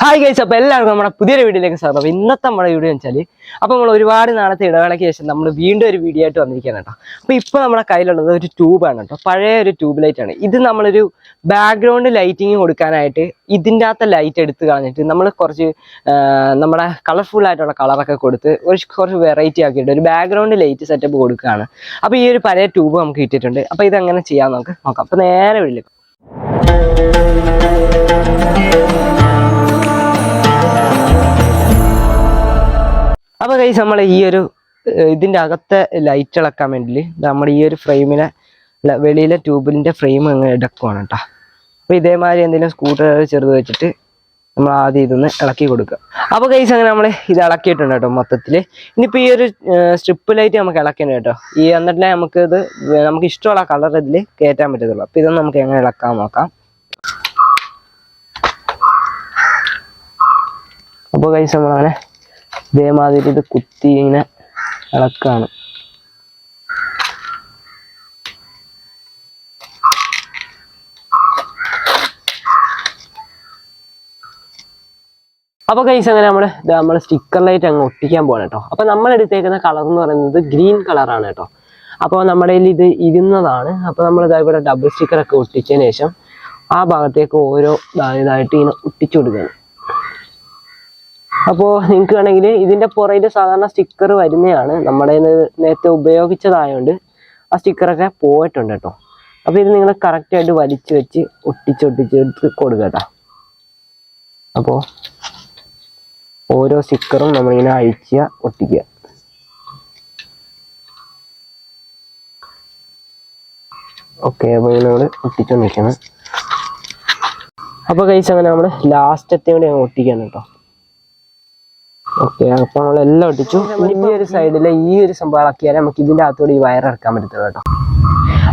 Hi guys, അപ്പോൾ എല്ലാവർക്കും നമ്മുടെ പുതിയൊരു വീഡിയോയിലേക്ക് സ്വാഗതം. ഇന്നത്തെ നമ്മുടെ വീഡിയോ എന്ന് വെച്ചാൽ അപ്പോൾ നമ്മൾ ഒരുപാട് നാളത്തെ ഇടവേളയ്ക്ക് ശേഷം നമ്മൾ വീണ്ടും ഒരു വീഡിയോ ആയിട്ട് വന്നിരിക്കുകയാണ് കേട്ടോ. അപ്പോൾ ഇപ്പോൾ നമ്മുടെ കയ്യിലുള്ളത് ഒരു ട്യൂബാണ് കേട്ടോ, പഴയ ഒരു ട്യൂബ് ലൈറ്റാണ്. ഇത് നമ്മളൊരു ബാക്ക്ഗ്രൗണ്ട് ലൈറ്റിങ് കൊടുക്കാനായിട്ട് ഇതിൻ്റെ അകത്തെ ലൈറ്റ് എടുത്ത് കളഞ്ഞിട്ട് നമ്മൾ കുറച്ച് നമ്മുടെ കളർഫുൾ ആയിട്ടുള്ള കളറൊക്കെ കൊടുത്ത് കുറച്ച് വെറൈറ്റി ആക്കിയിട്ട് ഒരു ബാക്ക്ഗ്രൗണ്ട് ലൈറ്റ് സെറ്റപ്പ് കൊടുക്കുകയാണ്. അപ്പോൾ ഈ ഒരു പഴയ ട്യൂബ് നമുക്ക് കിട്ടിയിട്ടുണ്ട്. അപ്പോൾ ഇതെങ്ങനെ ചെയ്യാമെന്ന് നമുക്ക് നോക്കാം. അപ്പോൾ നേരെ വീട്ടിലേക്ക്. അപ്പോൾ ഗൈസ്, നമ്മൾ ഈ ഒരു ഇതിൻ്റെ അകത്തെ ലൈറ്റ് ഇളക്കാൻ വേണ്ടി നമ്മുടെ ഈ ഒരു ഫ്രെയിമിനെ വെളിയിലെ ട്യൂബിൻ്റെ ഫ്രെയിം അങ്ങ് ഇടക്കുവാണ് കേട്ടോ. അപ്പോൾ ഇതേമാതിരി എന്തെങ്കിലും സ്കൂട്ടർ ചെറുത് വെച്ചിട്ട് നമ്മൾ ആദ്യം ഇതൊന്ന് ഇളക്കി കൊടുക്കുക. അപ്പോൾ ഗൈസ്, അങ്ങനെ നമ്മൾ ഇത് ഇളക്കിയിട്ടുണ്ട് കേട്ടോ മൊത്തത്തിൽ. ഇനിയിപ്പോൾ ഈ ഒരു സ്ട്രിപ്പ് ലൈറ്റ് നമുക്ക് ഇളക്കണം കേട്ടോ. എന്നിട്ടേ നമുക്ക് ഇഷ്ടമുള്ള കളർ ഇതിൽ കയറ്റാൻ പറ്റത്തുള്ളൂ. അപ്പോൾ ഇതൊന്നും നമുക്ക് എങ്ങനെ ഇളക്കാൻ നോക്കാം. അപ്പോൾ ഗൈസ്, നമ്മളങ്ങനെ ഇതേമാതിരി ഇത് കുത്തി ഇങ്ങനെ ഇളക്കാണ്. അപ്പോൾ ഗൈസ്, അങ്ങനെ നമ്മൾ സ്റ്റിക്കർ ലൈറ്റ് അങ്ങ് ഒട്ടിക്കാൻ പോകണം കേട്ടോ. അപ്പോൾ നമ്മൾ എടുത്തേക്കുന്ന കളർ എന്ന് പറയുന്നത് ഗ്രീൻ കളറാണ് കേട്ടോ. അപ്പോൾ നമ്മുടെ കയ്യിൽ ഇത് ഇരുന്നതാണ്. അപ്പോൾ നമ്മൾ ഇവിടെ ഡബിൾ സ്റ്റിക്കറൊക്കെ ഒട്ടിച്ചതിന് ശേഷം ആ ഭാഗത്തേക്ക് ഓരോ ഇതായിട്ട് ഇങ്ങനെ ഒട്ടിച്ചു കൊടുക്കുകയാണ്. അപ്പോൾ നിങ്ങൾക്ക് വേണമെങ്കിൽ ഇതിൻ്റെ പുറകിൽ സാധാരണ സ്റ്റിക്കർ വരുന്നതാണ്. നമ്മുടെ നേരത്തെ ഉപയോഗിച്ചതായതുകൊണ്ട് ആ സ്റ്റിക്കറൊക്കെ പോയിട്ടുണ്ട് കേട്ടോ. അപ്പോൾ ഇത് നിങ്ങൾ കറക്റ്റായിട്ട് വലിച്ചു വെച്ച് ഒട്ടിച്ചെടുത്ത് കൊടുക്കുക കേട്ടോ. അപ്പോൾ ഓരോ സ്റ്റിക്കറും നമ്മളിങ്ങനെ അഴിച്ച് ഒട്ടിക്കുക. ഓക്കെ, അപ്പോൾ ഇങ്ങനെ നമ്മൾ ഒട്ടിച്ചുകൊണ്ടിരിക്കണം. അപ്പോൾ ഗൈസ്, അങ്ങനെ നമ്മൾ ലാസ്റ്റത്തെ കൂടി അങ്ങ് ഒട്ടിക്കണം കേട്ടോ. ഓക്കെ, അപ്പോൾ നമ്മളെല്ലാം ഒട്ടിച്ചു. ഈ ഒരു സൈഡിലെ ഈ ഒരു സംഭവമാക്കിയാൽ നമുക്ക് ഇതിൻ്റെ അകത്തോടെ ഈ വയർ ഇറക്കാൻ പറ്റത്തുള്ളൂ കേട്ടോ.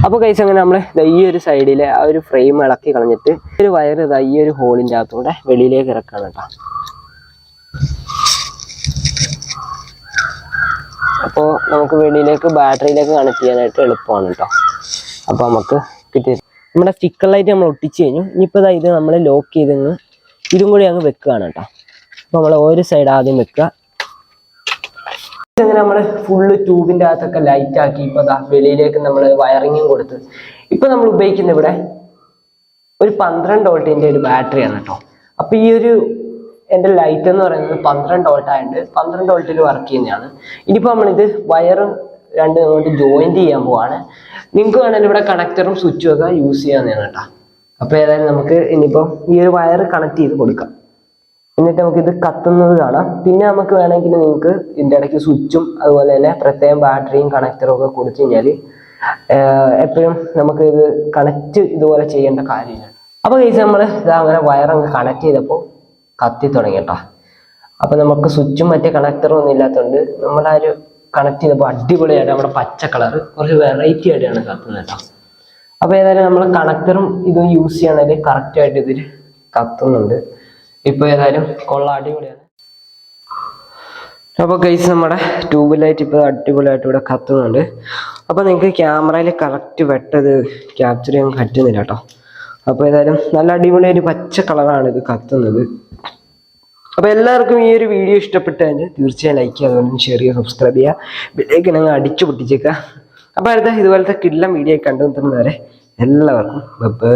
അപ്പോൾ ഗൈസ്, അങ്ങനെ നമ്മൾ ഈ ഒരു സൈഡിലെ ആ ഒരു ഫ്രെയിം ഇളക്കി കളഞ്ഞിട്ട് ഒരു വയർ ഈ ഒരു ഹോളിൻ്റെ അകത്തൂടെ വെളിയിലേക്ക് ഇറക്കാണ് കേട്ടോ. അപ്പോൾ നമുക്ക് വെളിയിലേക്ക് ബാറ്ററിയിലേക്ക് കണക്ട് ചെയ്യാനായിട്ട് എളുപ്പമാണ് കേട്ടോ. അപ്പോൾ നമുക്ക് കിട്ടി നമ്മുടെ സ്റ്റിക്കർ ലൈറ്റ് നമ്മൾ ഒട്ടിച്ച് കഴിഞ്ഞു. ഇനിയിപ്പോൾ ഇത് നമ്മൾ ലോക്ക് ചെയ്തങ്ങ് ഇതും കൂടി അങ്ങ് വെക്കുകയാണ് കേട്ടോ. അപ്പോൾ നമ്മൾ ഒരു സൈഡ് ആദ്യം വെക്കുക. അങ്ങനെ നമ്മൾ ഫുള്ള് ട്യൂബിൻ്റെ അകത്തൊക്കെ ലൈറ്റ് ആക്കി ഇപ്പോൾ വെളിയിലേക്ക് നമ്മൾ വയറിങ്ങും കൊടുത്ത് ഇപ്പോൾ നമ്മൾ ഉപയോഗിക്കുന്ന ഇവിടെ ഒരു 12 വോൾട്ടിൻ്റെ ഒരു ബാറ്ററിയാണ് കേട്ടോ. അപ്പോൾ ഈ ഒരു എൻ്റെ ലൈറ്റ് എന്ന് പറയുന്നത് 12 വോൾട്ട് ആയതുകൊണ്ട് 12 വോൾട്ടിൽ വർക്ക് ചെയ്യുന്നതാണ്. ഇനിയിപ്പോൾ നമ്മളിത് വയറ് രണ്ടും അങ്ങോട്ട് ജോയിൻറ്റ് ചെയ്യാൻ പോവാണ്. നിങ്ങൾക്ക് വേണമെങ്കിൽ ഇവിടെ കണക്ടറും സ്വിച്ചും ഒക്കെ യൂസ് ചെയ്യാവുന്നതാണ് കേട്ടോ. അപ്പോൾ ഏതായാലും നമുക്ക് ഇനിയിപ്പോൾ ഈ ഒരു വയർ കണക്ട് ചെയ്ത് കൊടുക്കാം. എന്നിട്ട് നമുക്കിത് കത്തുന്നത് കാണാം. പിന്നെ നമുക്ക് വേണമെങ്കിൽ നിങ്ങൾക്ക് ഇതിൻ്റെ ഇടയ്ക്ക് സ്വിച്ചും അതുപോലെ തന്നെ പ്രത്യേകം ബാറ്ററിയും കണക്ടറും ഒക്കെ കൊടുത്തു കഴിഞ്ഞാൽ എപ്പോഴും നമുക്ക് ഇത് കണക്റ്റ് ഇതുപോലെ ചെയ്യേണ്ട കാര്യമില്ല. അപ്പോൾ ഗൈസ്, നമ്മൾ അങ്ങനെ വയറങ്ങ് കണക്ട് ചെയ്തപ്പോൾ കത്തി തുടങ്ങി കേട്ടോ. അപ്പോൾ നമുക്ക് സ്വിച്ചും മറ്റേ കണക്ടറും ഒന്നും ഇല്ലാത്തതുകൊണ്ട് നമ്മുടെ ആ ഒരു കണക്ട് ചെയ്തപ്പോൾ അടിപൊളിയായിട്ട് നമ്മുടെ പച്ച കളർ കുറച്ച് വെറൈറ്റി ആയിട്ടാണ് കത്തുന്നത് കേട്ടോ. അപ്പോൾ ഏതായാലും നമ്മൾ കണക്ടറും ഇതും യൂസ് ചെയ്യണമെങ്കിൽ കറക്റ്റായിട്ട് ഇതിൽ കത്തുന്നുണ്ട്. ഇപ്പോൾ ഏതായാലും കൊള്ളാം, അടിപൊളിയാണ്. അപ്പോൾ ഗൈസ്, നമ്മുടെ ട്യൂബ് ലൈറ്റ് ഇപ്പോൾ അടിപൊളിയായിട്ട് ഇവിടെ കത്തുന്നുണ്ട്. അപ്പോൾ നിങ്ങൾക്ക് ക്യാമറയിൽ കറക്റ്റ് വെട്ടത് ക്യാപ്ചർ ചെയ്യാൻ പറ്റുന്നില്ല കേട്ടോ. അപ്പോൾ ഏതായാലും നല്ല അടിപൊളി ഒരു പച്ച കളറാണ് ഇത് കത്തുന്നത്. അപ്പോൾ എല്ലാവർക്കും ഈ ഒരു വീഡിയോ ഇഷ്ടപ്പെട്ടതിന് തീർച്ചയായും ലൈക്ക് ചെയ്യുക, അതുകൊണ്ട് ഷെയർ ചെയ്യുക, സബ്സ്ക്രൈബ് ചെയ്യുക, ബെല്ലൈക്കൺ അങ്ങ് അടിച്ചു പൊട്ടിച്ചേക്കുക. അപ്പോൾ അടുത്ത ഇതുപോലത്തെ കിടിലൻ വീഡിയോ കണ്ടുമുട്ടുന്നവരെ എല്ലാവർക്കും ബൈ.